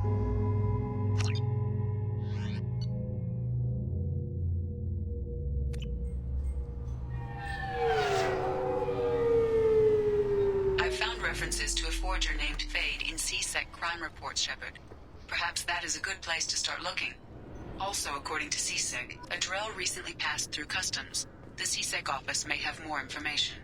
I've found references to a forger named Thane in C-Sec crime reports, Shepard. Perhaps that is a good place to start looking. Also, according to C-Sec, a Drell recently passed through customs. The C-Sec office may have more information.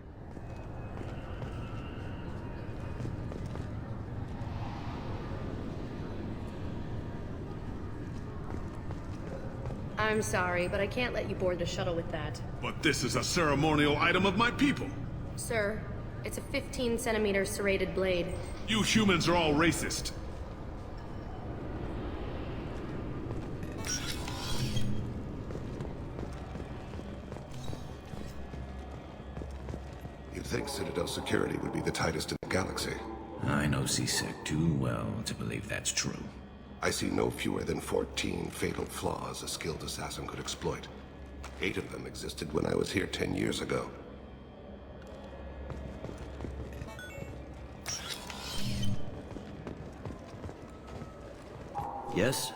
I'm sorry, but I can't let you board the shuttle with that. But this is a ceremonial item of my people. Sir, it's a 15-centimeter serrated blade. You humans are all racist. You'd think Citadel security would be the tightest in the galaxy. I know C-Sec too well to believe that's true. I see no fewer than 14 fatal flaws a skilled assassin could exploit. 8 of them existed when I was here 10 years ago. Yes?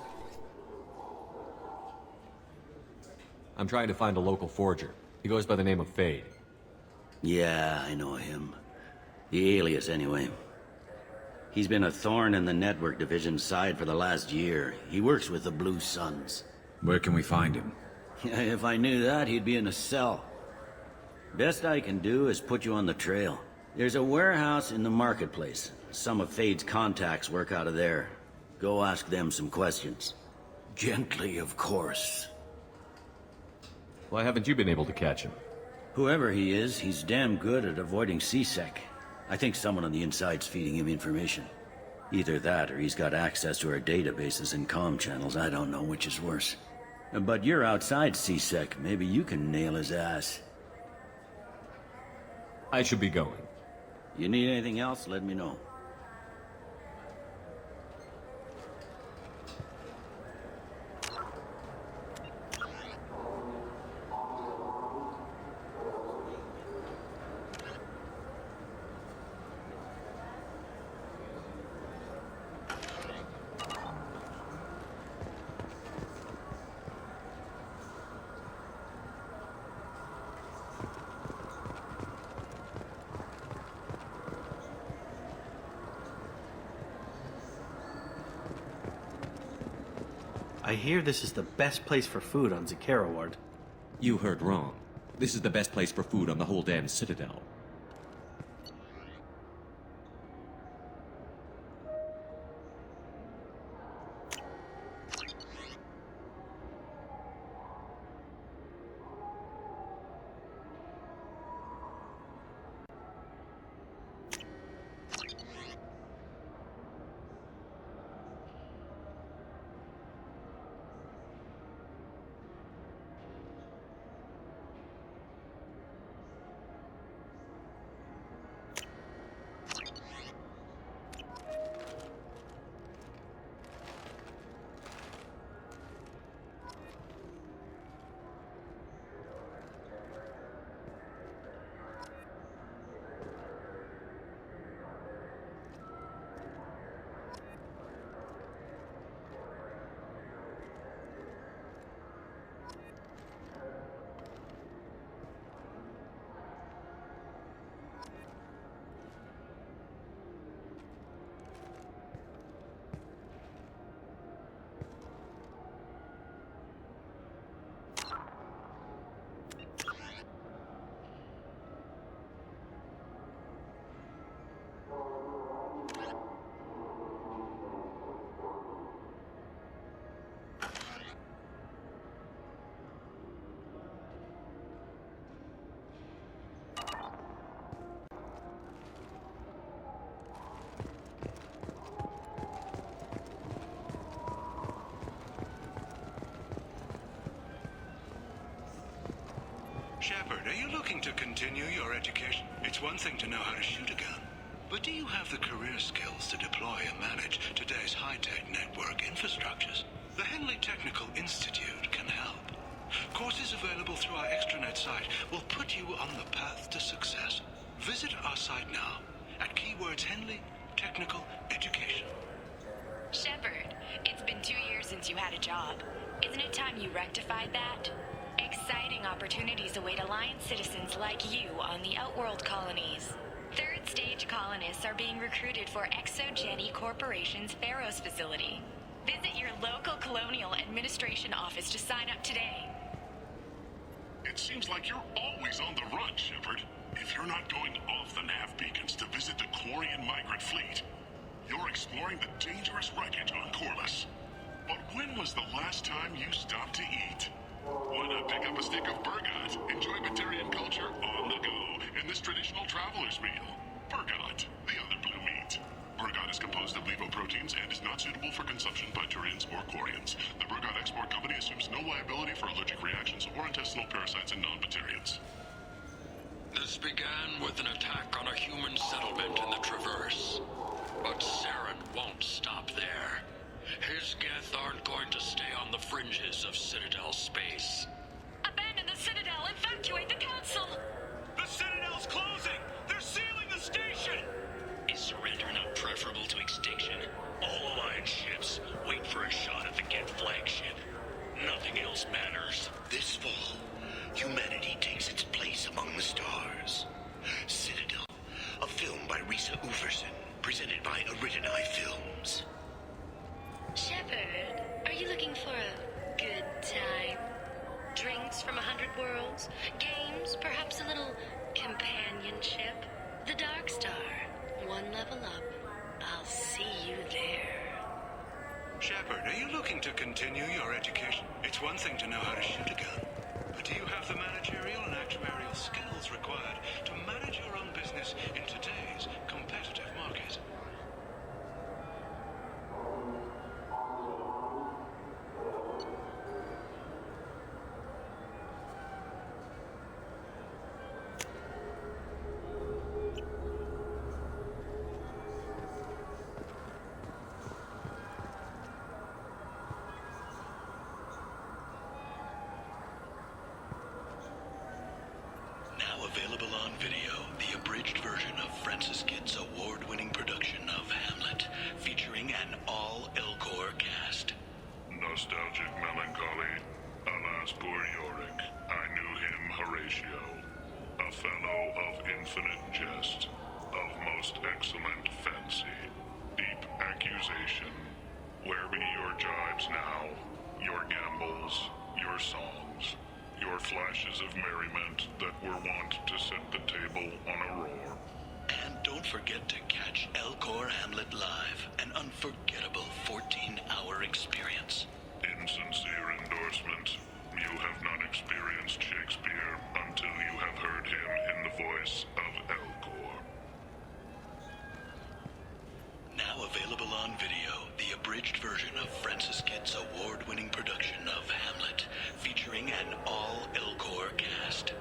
I'm trying to find a local forger. He goes by the name of Fade. Yeah, I know him. The alias, anyway. He's been a thorn in the network division's side for the last year. He works with the Blue Suns. Where can we find him? If I knew that, he'd be in a cell. Best I can do is put you on the trail. There's a warehouse in the marketplace. Some of Fade's contacts work out of there. Go ask them some questions. Gently, of course. Why haven't you been able to catch him? Whoever he is, he's damn good at avoiding C-Sec. I think someone on the inside's feeding him information. Either that, or he's got access to our databases and comm channels. I don't know which is worse. But you're outside C-Sec. Maybe you can nail his ass. I should be going. You need anything else, let me know. I hear this is the best place for food on Zakera Ward. You heard wrong. This is the best place for food on the whole damn Citadel. Shepard, are you looking to continue your education? It's one thing to know how to shoot a gun, but do you have the career skills to deploy and manage today's high-tech network infrastructures? The Henley Technical Institute can help. Courses available through our extranet site will put you on the path to success. Visit our site now at keywords Henley Technical Education. Shepard, since you had a job. Isn't it time you rectified that? Exciting opportunities await Alliance citizens like you on the Outworld colonies. Third-stage colonists are being recruited for ExoGeni Corporation's Pharos facility. Visit your local Colonial Administration office to sign up today. It seems like you're always on the run, Shepard. If you're not going off the nav beacons to visit the Quarian migrant fleet, you're exploring the dangerous wreckage on Corliss. But when was the last time you stopped to eat? Why not pick up a stick of Burgot? Enjoy Batarian culture on the go in this traditional traveler's meal. Burgot, the other blue meat. Burgot is composed of levoproteins and is not suitable for consumption by Turians or Quarians. The Burgot Export Company assumes no liability for allergic reactions or intestinal parasites in non-Batarians. This began with an attack on a human settlement in the Traverse. But Saren won't stop there. His Geth aren't going to stay on the fringes of Citadel space. Abandon the Citadel! Evacuate the Council! The Citadel's closing! They're sealing the station! Is surrender not preferable to extinction? All Alliance ships wait for a shot at the Geth flagship. Nothing else matters. This fall, humanity takes its place among the stars. Citadel, a film by Risa Uverson, presented by Aridani Films. Shepard, are you looking for a good time? Drinks from 100 worlds? Games? Perhaps a little companionship? The Dark Star. One level up. I'll see you there. Shepard, are you looking to continue your education? It's one thing to know how to shoot a gun, but do you have the managerial and actuarial skills required to manage your own business in today's competitive market? Available on video, the abridged version of Francis Kidd's award-winning production of Hamlet, featuring an all-Elcor cast. Nostalgic melancholy. Alas, poor Yorick. I knew him, Horatio. A fellow of infinite jest, of most excellent fancy. Deep accusation. Where be your jibes now? Your gambols, your songs, your flashes of merriment that were wont to set the table on a roar. And don't forget to catch Elcor Hamlet live, an unforgettable 14-hour experience. In sincere endorsement, you have not experienced Shakespeare until you have heard him in the voice of Elcor. Now available on video, the abridged version of Francis Kidd's award-winning production of Hamlet, featuring an all-Elcor cast.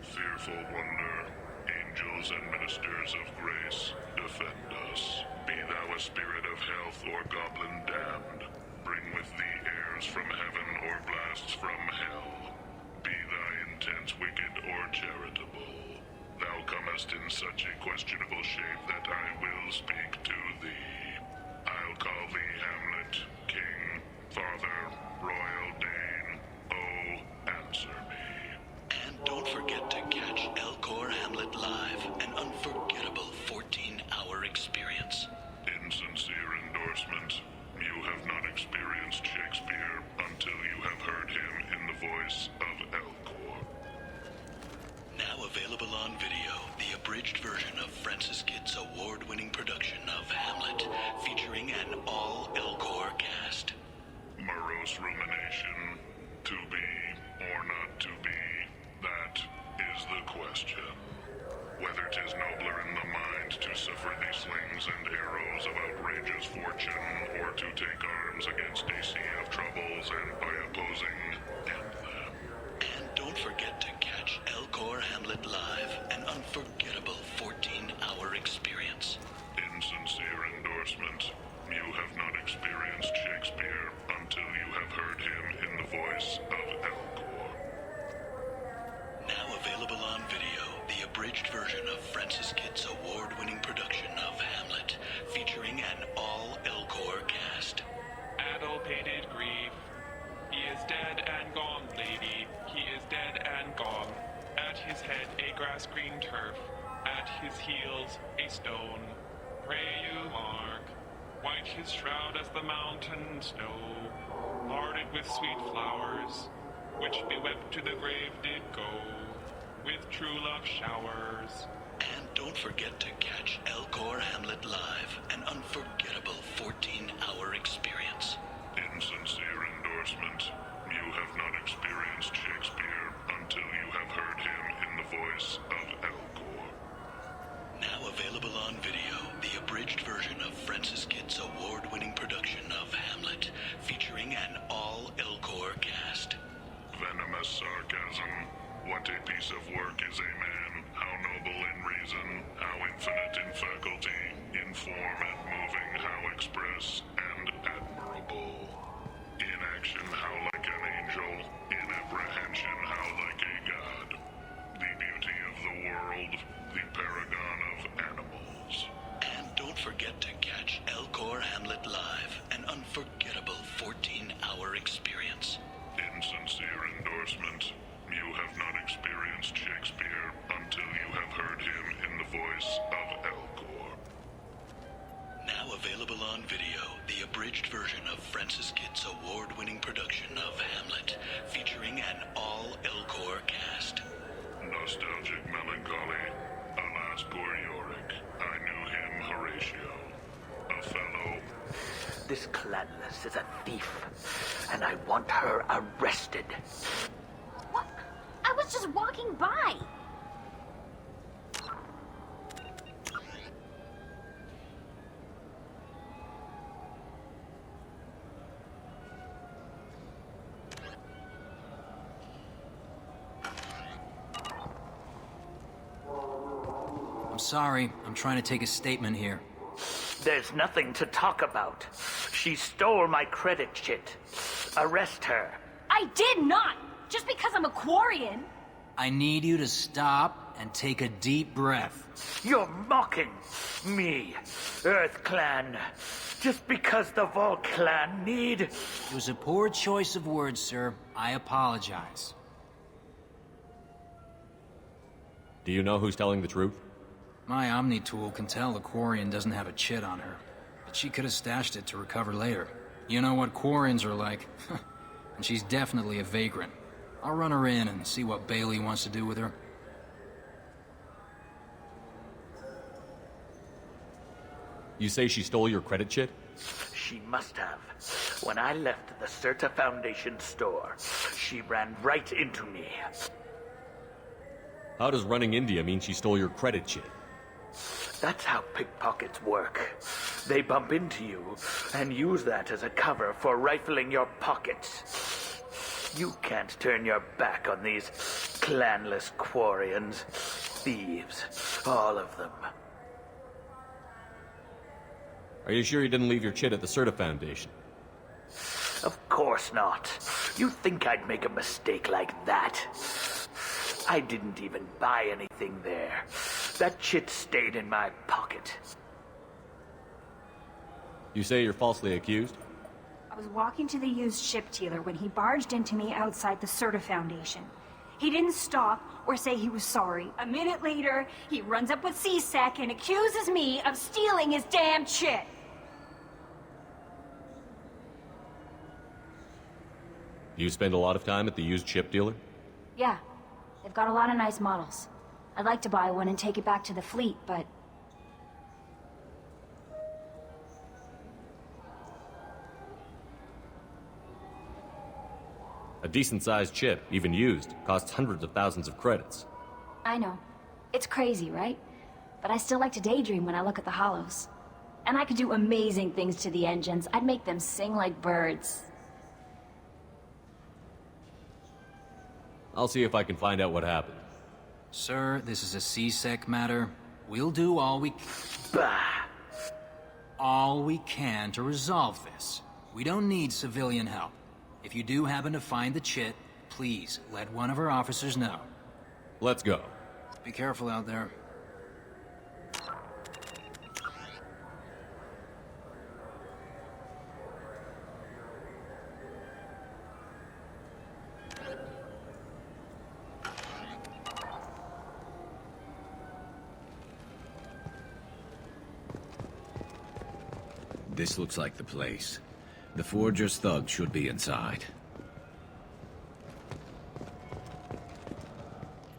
Fearful wonder, angels and ministers of grace, defend us. Be thou a spirit of health or goblin damned. Bring with thee airs from heaven or blasts from hell. Be thy intents wicked or charitable. Thou comest in such a questionable shape that I will speak to thee. I'll call thee Hamlet, King, Father, Royal Dane. Oh, answer me. And don't forget to catch Elcor Hamlet live, an unforgettable 14-hour experience. In sincere endorsement, you have not experienced Shakespeare until you have heard him in the voice of Elcor. Now available on video, the abridged version of Francis Kidd's award-winning production of Hamlet, featuring an all-Elcor cast. Morose rumination, to be or not to be, that is the question. Whether 'tis nobler in the mind to suffer the slings and arrows of outrageous fortune, or to take arms against a sea of troubles and by opposing end them. And don't forget to catch Elcor Hamlet live, an unforgettable 14-hour experience. In sincere endorsement, you have not experienced Shakespeare until you have heard him in the voice of Elcor. Now available on video, the abridged version of Francis Kidd's award-winning production of Hamlet, featuring an all-Elcor cast. Adult-painted green dead and gone, lady. He is dead and gone. At his head a grass-green turf. At his heels a stone. Pray you mark. White his shroud as the mountain snow. Larded with sweet flowers, which bewept to the grave did go. With true love showers. And don't forget to catch Elcor Hamlet Live, an unforgettable 14-hour experience. In sincere endorsement, you have not experienced Shakespeare until you have heard him in the voice of Elcor. Now available on video, the abridged version of Francis Kidd's award-winning production of Hamlet, featuring an all-Elcor cast. Venomous sarcasm. What a piece of work is a man, how noble in reason, how infinite in faculty, in form and moving, how express and admirable. In action, how like an angel, in apprehension, how like a god. The beauty of the world, the paragon of animals. And don't forget to catch Elcor Hamlet Live, an unforgettable 14-hour experience. In sincere endorsement, you have not experienced Shakespeare until you have heard him in the voice of Elcor. Now available on video, the abridged version of Francis Kidd's award-winning production of Hamlet, featuring an all-Elcor cast. Nostalgic melancholy. Alas, poor Yorick. I knew him, Horatio. A fellow. This Clanless is a thief, and I want her arrested. What? I was just walking by. I'm sorry. I'm trying to take a statement here. There's nothing to talk about. She stole my credit chit. Arrest her. I did not! Just because I'm a Quarian. I need you to stop and take a deep breath. You're mocking me, Earth Clan. Just because the Vol Clan need... It was a poor choice of words, sir. I apologize. Do you know who's telling the truth? My Omni tool can tell the Quarian doesn't have a chit on her, but she could have stashed it to recover later. You know what Quarians are like, and she's definitely a vagrant. I'll run her in and see what Bailey wants to do with her. You say she stole your credit chit? She must have. When I left the Sirta Foundation store, she ran right into me. How does running India mean she stole your credit chit? That's how pickpockets work. They bump into you and use that as a cover for rifling your pockets. You can't turn your back on these clanless Quarians. Thieves, all of them. Are you sure you didn't leave your chit at the Sirta Foundation? Of course not. You think I'd make a mistake like that? I didn't even buy anything there. That chit stayed in my pocket. You say you're falsely accused? I was walking to the used ship dealer when he barged into me outside the Sirta Foundation. He didn't stop or say he was sorry. A minute later, he runs up with C-Sec and accuses me of stealing his damn chit. You spend a lot of time at the used ship dealer? Yeah, they've got a lot of nice models. I'd like to buy one and take it back to the fleet, but... A decent-sized chip, even used, costs hundreds of thousands of credits. I know. It's crazy, right? But I still like to daydream when I look at the hollows. And I could do amazing things to the engines. I'd make them sing like birds. I'll see if I can find out what happened. Sir, this is a C-Sec matter. We'll do all we can to resolve this. We don't need civilian help. If you do happen to find the chit, please let one of our officers know. Let's go. Be careful out there. This looks like the place. The Forger's thugs should be inside.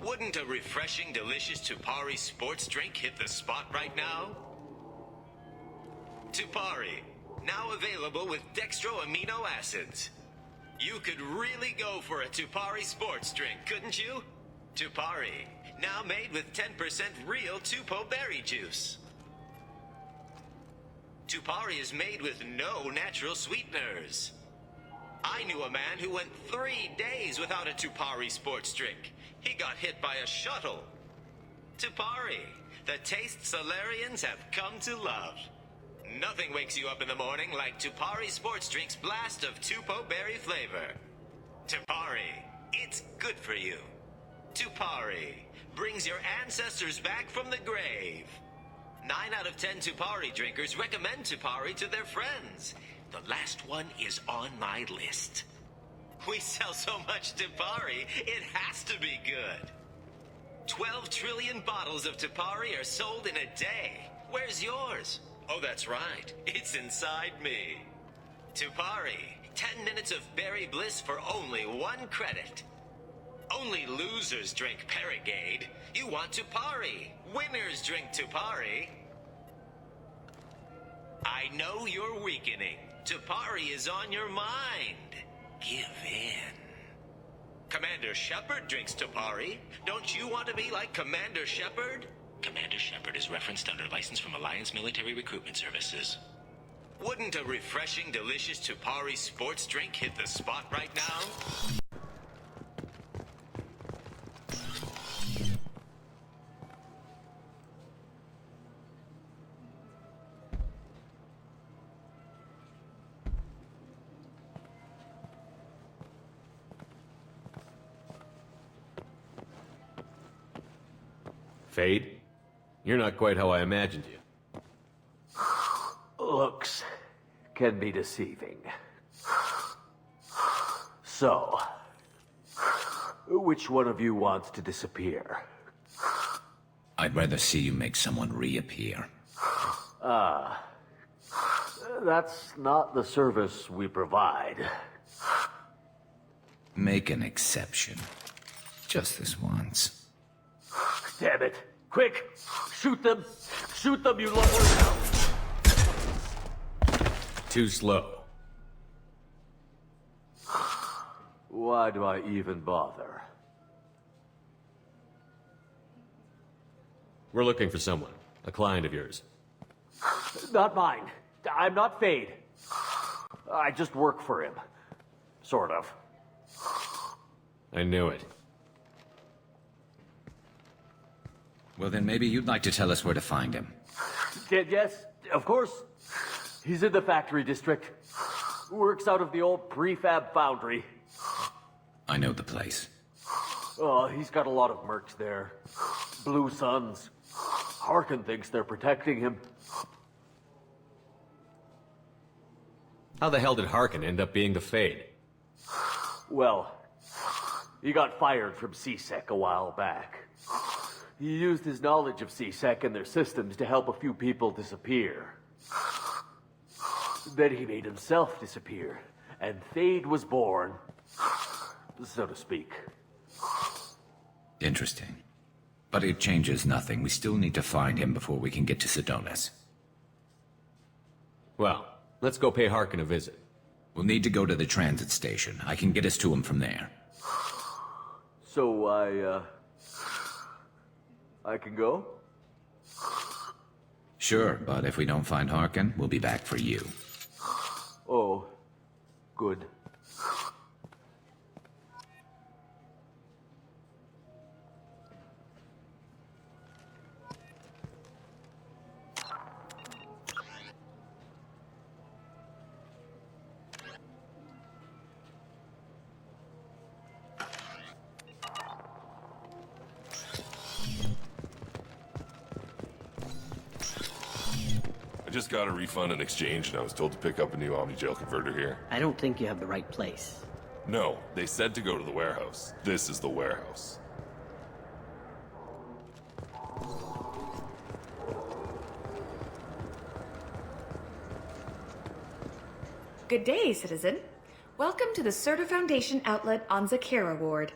Wouldn't a refreshing, delicious Tupari sports drink hit the spot right now? Tupari, now available with dextro amino acids. You could really go for a Tupari sports drink, couldn't you? Tupari, now made with 10% real Tupo berry juice. Tupari is made with no natural sweeteners. I knew a man who went 3 days without a Tupari sports drink. He got hit by a shuttle. Tupari, the taste Solarians have come to love. Nothing wakes you up in the morning like Tupari sports drink's blast of Tupo berry flavor. Tupari, it's good for you. Tupari brings your ancestors back from the grave. 9 out of 10 Tupari drinkers recommend Tupari to their friends. The last one is on my list. We sell so much Tupari, it has to be good. 12 trillion bottles of Tupari are sold in a day. Where's yours? Oh, that's right. It's inside me. Tupari, 10 minutes of berry bliss for only 1 credit. Only losers drink Paragade. You want Tupari. Winners drink Tupari. I know you're weakening. Tupari is on your mind. Give in. Commander Shepard drinks Tupari. Don't you want to be like Commander Shepard? Commander Shepard is referenced under license from Alliance Military Recruitment Services. Wouldn't a refreshing, delicious Tupari sports drink hit the spot right now? Fade? You're not quite how I imagined you. Looks can be deceiving. So, which one of you wants to disappear? I'd rather see you make someone reappear. That's not the service we provide. Make an exception. Just this once. Damn it. Quick! Shoot them! Shoot them, you lovers! Too slow. Why do I even bother? We're looking for someone. A client of yours. Not mine. I'm not Fade. I just work for him. Sort of. I knew it. Well, then maybe you'd like to tell us where to find him. Yes, of course. He's in the factory district. Works out of the old prefab foundry. I know the place. Oh, he's got a lot of mercs there. Blue Suns. Harkin thinks they're protecting him. How the hell did Harkin end up being the Fade? Well, he got fired from CSEC a while back. He used his knowledge of CSEC and their systems to help a few people disappear. Then he made himself disappear, and Thane was born, so to speak. Interesting. But it changes nothing. We still need to find him before we can get to Saronis. Well, let's go pay Harkin a visit. We'll need to go to the transit station. I can get us to him from there. So I can go? Sure, but if we don't find Harkin, we'll be back for you. Oh, good. I just got a refund and exchange, and I was told to pick up a new Omni-Jail converter here. I don't think you have the right place. No, they said to go to the warehouse. This is the warehouse. Good day, citizen. Welcome to the Sirta Foundation outlet on Zakera Ward.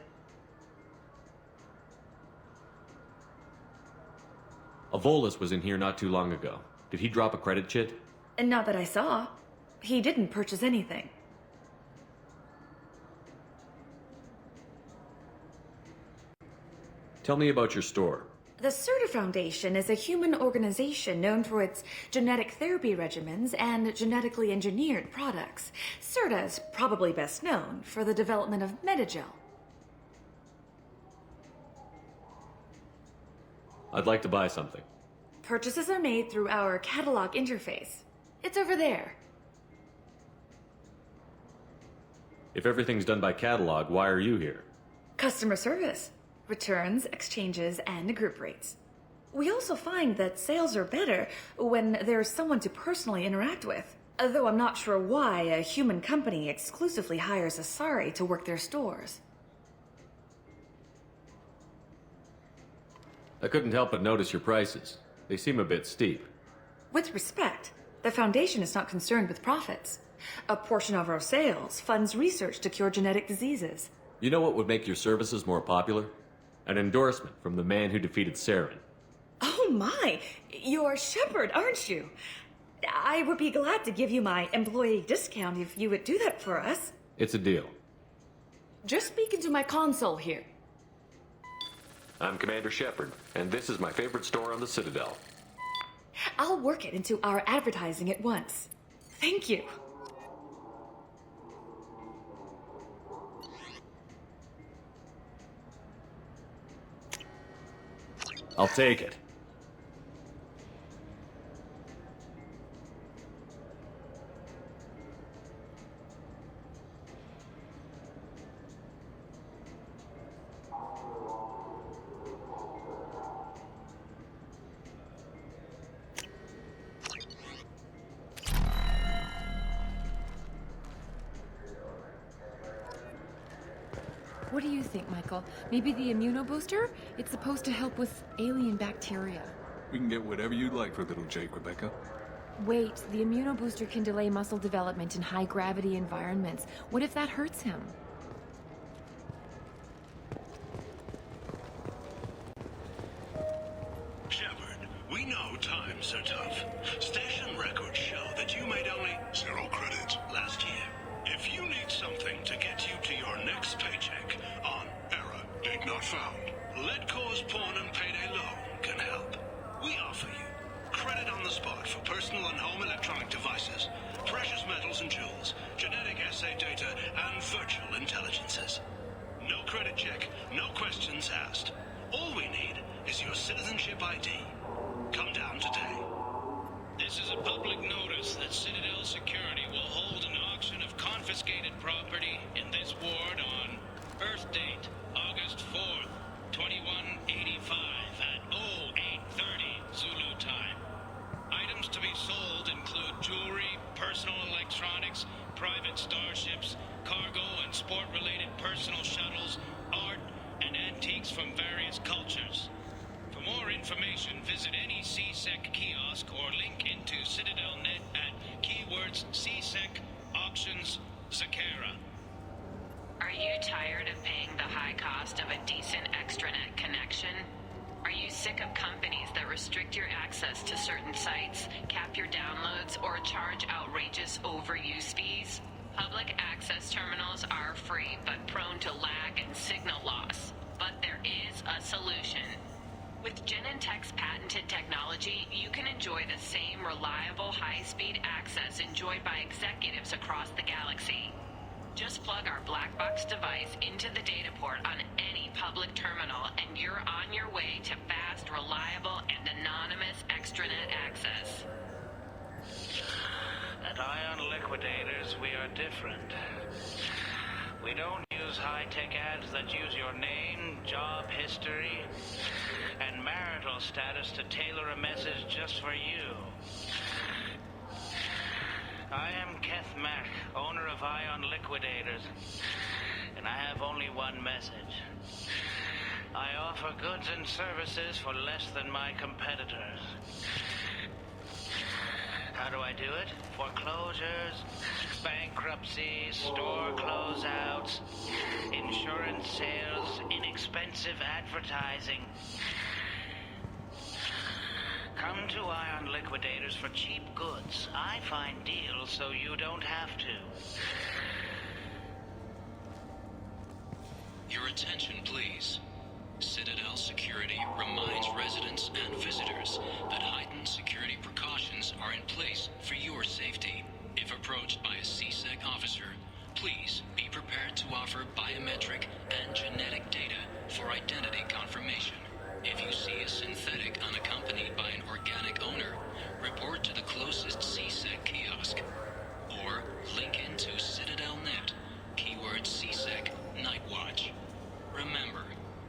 A Volus was in here not too long ago. Did he drop a credit chit? And not that I saw. He didn't purchase anything. Tell me about your store. The Sirta Foundation is a human organization known for its genetic therapy regimens and genetically engineered products. Sirta is probably best known for the development of Metagel. I'd like to buy something. Purchases are made through our catalog interface. It's over there. If everything's done by catalog, why are you here? Customer service. Returns, exchanges, and group rates. We also find that sales are better when there's someone to personally interact with. Though I'm not sure why a human company exclusively hires Asari to work their stores. I couldn't help but notice your prices. They seem a bit steep. With respect, the Foundation is not concerned with profits. A portion of our sales funds research to cure genetic diseases. You know what would make your services more popular? An endorsement from the man who defeated Saren. Oh my! You're Shepard, aren't you? I would be glad to give you my employee discount if you would do that for us. It's a deal. Just speak into my console here. I'm Commander Shepard, and this is my favorite store on the Citadel. I'll work it into our advertising at once. Thank you. I'll take it. What do you think, Michael? Maybe the immunobooster? It's supposed to help with alien bacteria. We can get whatever you'd like for little Jake, Rebecca. Wait, the immunobooster can delay muscle development in high-gravity environments. What if that hurts him? Shepard, we know times are tough. Station records show that you made only 0 credits last year. If you need something to get you to your next paycheck on error, date not found, Lead Cause Pawn and Payday Loan can help. We offer you credit on the spot for personal and home electronic devices, precious metals and jewels, genetic assay data, and virtual intelligences. No credit check, no questions asked. All we need is your citizenship ID. Come down today. This is a public notice that Citadel Security will hold an auction of confiscated property in this ward on Earth date, August 4th, 2185 at 0830 Zulu time. Items to be sold include jewelry, personal electronics, private starships, cargo and sport-related personal shuttles, art, and antiques from various cultures. For more information, visit any CSEC kiosk or link into CitadelNet at keywords CSEC Auctions Zakera. Are you tired of paying the high cost of a decent extranet connection? Are you sick of companies that restrict your access to certain sites, cap your downloads, or charge outrageous overuse fees? Public access terminals are free, but prone to lag and signal loss. But there is a solution. With Genentech's patented technology, you can enjoy the same reliable, high-speed access enjoyed by executives across the galaxy. Just plug our black box device into the data port on any public terminal, and you're on your way to fast, reliable, and anonymous extranet access. At Ion Liquidators, we are different. We don't use high-tech ads that use your name, job history, and marital status to tailor a message just for you. I am Keth Mack, owner of Ion Liquidators, and I have only one message. I offer goods and services for less than my competitors. How do I do it? Foreclosures, bank bankruptcy, store closeouts, insurance sales, inexpensive advertising. Come to Ion Liquidators for cheap goods. I find deals so you don't have to. Your attention, please. Citadel Security reminds residents and visitors that heightened security precautions are in place for your safety. If approached by a CSEC officer, please be prepared to offer biometric and genetic data for identity confirmation. If you see a synthetic unaccompanied by an organic owner, report to the closest CSEC kiosk. Or link into Citadel.net, keyword CSEC Nightwatch. Remember,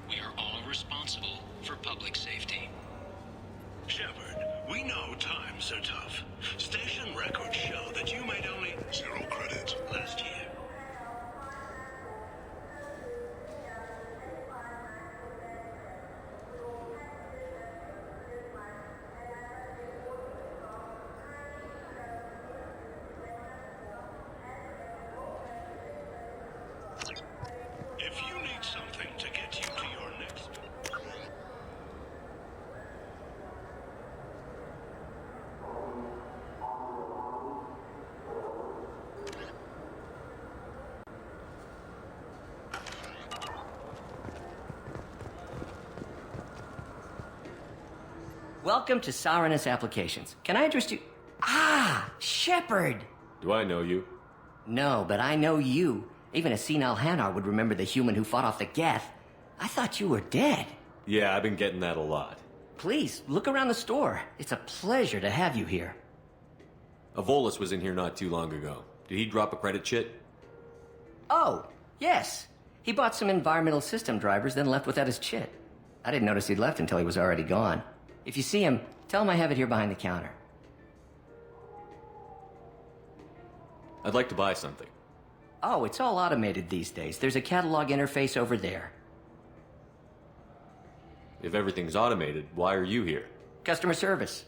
we are all responsible for public safety. Shepard, we know times are tough. Station records show that you made only 0 credits last year. If you need something to get you to your next... Welcome to Saronis Applications. Can I interest you? Ah, Shepard! Do I know you? No, but I know you. Even a senile Hanar would remember the human who fought off the Geth. I thought you were dead. Yeah, I've been getting that a lot. Please, look around the store. It's a pleasure to have you here. Avolis was in here not too long ago. Did he drop a credit chit? Oh, yes. He bought some environmental system drivers, then left without his chit. I didn't notice he'd left until he was already gone. If you see him, tell him I have it here behind the counter. I'd like to buy something. Oh, it's all automated these days. There's a catalog interface over there. If everything's automated, why are you here? Customer service.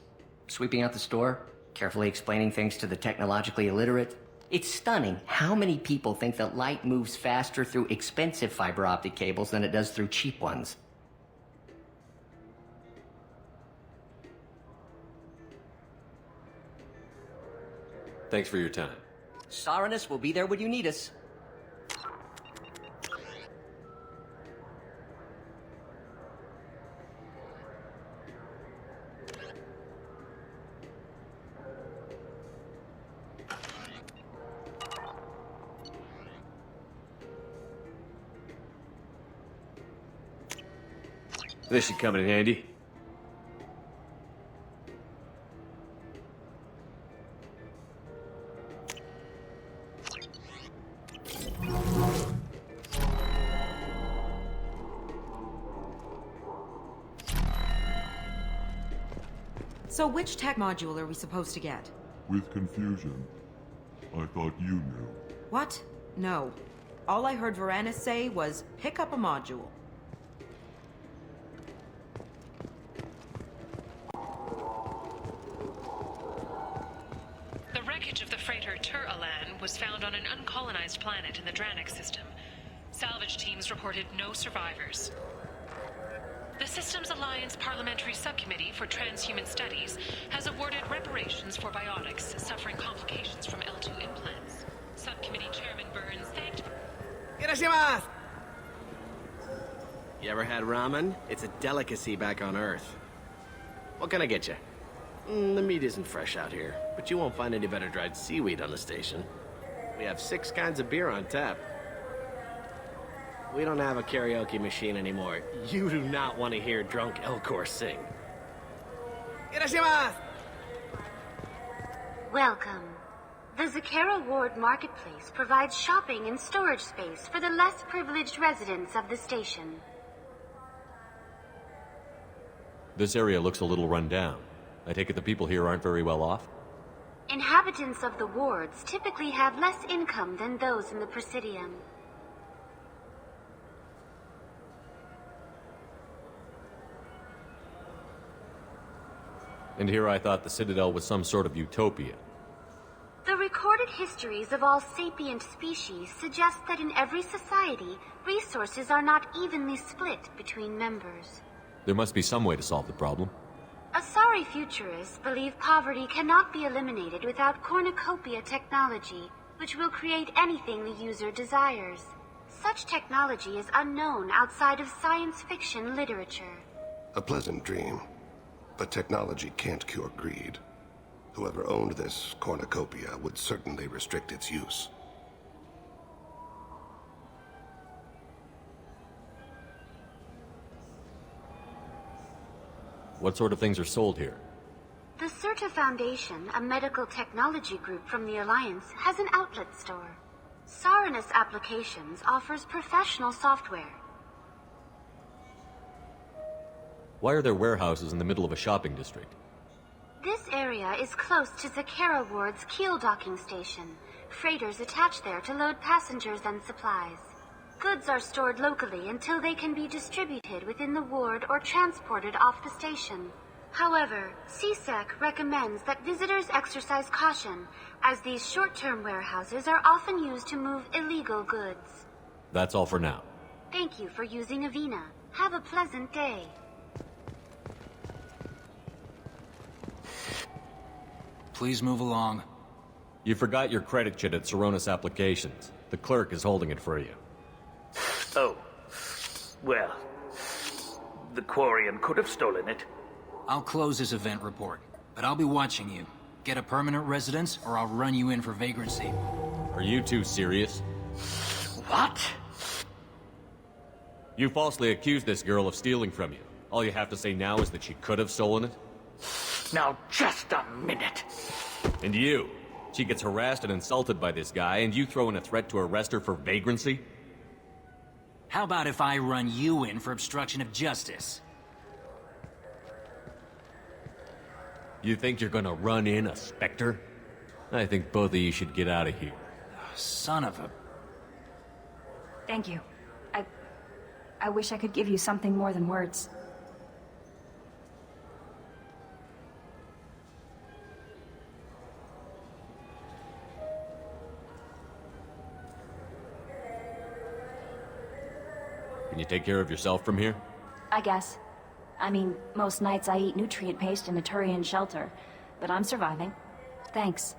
Sweeping out the store, carefully explaining things to the technologically illiterate. It's stunning how many people think that light moves faster through expensive fiber optic cables than it does through cheap ones. Thanks for your time. Saronis will be there when you need us. This should come in handy. So which tech module are we supposed to get? With confusion. I thought you knew. What? No. All I heard Varanus say was, pick up a module. The wreckage of the freighter Tur-Alan was found on an uncolonized planet in the Dranik system. Salvage teams reported no survivors. The Systems Alliance Parliamentary Subcommittee for Transhuman Studies has awarded reparations for biotics suffering complications from L2 implants. Subcommittee Chairman Burns thanked... Irashimasu! You ever had ramen? It's a delicacy back on Earth. What can I get you? The meat isn't fresh out here, but you won't find any better dried seaweed on the station. We have 6 kinds of beer on tap. We don't have a karaoke machine anymore. You do not want to hear drunk Elcor sing. Irashimasu! Welcome. The Zakera Ward Marketplace provides shopping and storage space for the less privileged residents of the station. This area looks a little run down. I take it the people here aren't very well off? Inhabitants of the wards typically have less income than those in the Presidium. And here I thought the Citadel was some sort of utopia. The recorded recorded histories of all sapient species suggest that in every society, resources are not evenly split between members. There must be some way to solve the problem. Asari futurists believe poverty cannot be eliminated without cornucopia technology, which will create anything the user desires. Such technology is unknown outside of science fiction literature. A pleasant dream, but technology can't cure greed. Whoever owned this cornucopia would certainly restrict its use. What sort of things are sold here? The Sirta Foundation, a medical technology group from the Alliance, has an outlet store. Saronis Applications offers professional software. Why are there warehouses in the middle of a shopping district? This area is close to Zakera Ward's keel docking station. Freighters attach there to load passengers and supplies. Goods are stored locally until they can be distributed within the ward or transported off the station. However, CSEC recommends that visitors exercise caution, as these short-term warehouses are often used to move illegal goods. That's all for now. Thank you for using Avina. Have a pleasant day. Please move along. You forgot your credit chit at Saronis Applications. The clerk is holding it for you. Oh. Well, the Quarian could have stolen it. I'll close this event report, but I'll be watching you. Get a permanent residence, or I'll run you in for vagrancy. Are you two serious? What? You falsely accused this girl of stealing from you. All you have to say now is that she could have stolen it? Now, just a minute. And you? She gets harassed and insulted by this guy, and you throw in a threat to arrest her for vagrancy? How about if I run you in for obstruction of justice? You think you're gonna run in a Spectre? I think both of you should get out of here. Son of a... Thank you. I wish I could give you something more than words. Can you take care of yourself from here? I guess. I mean, most nights I eat nutrient paste in a Turian shelter, but I'm surviving. Thanks.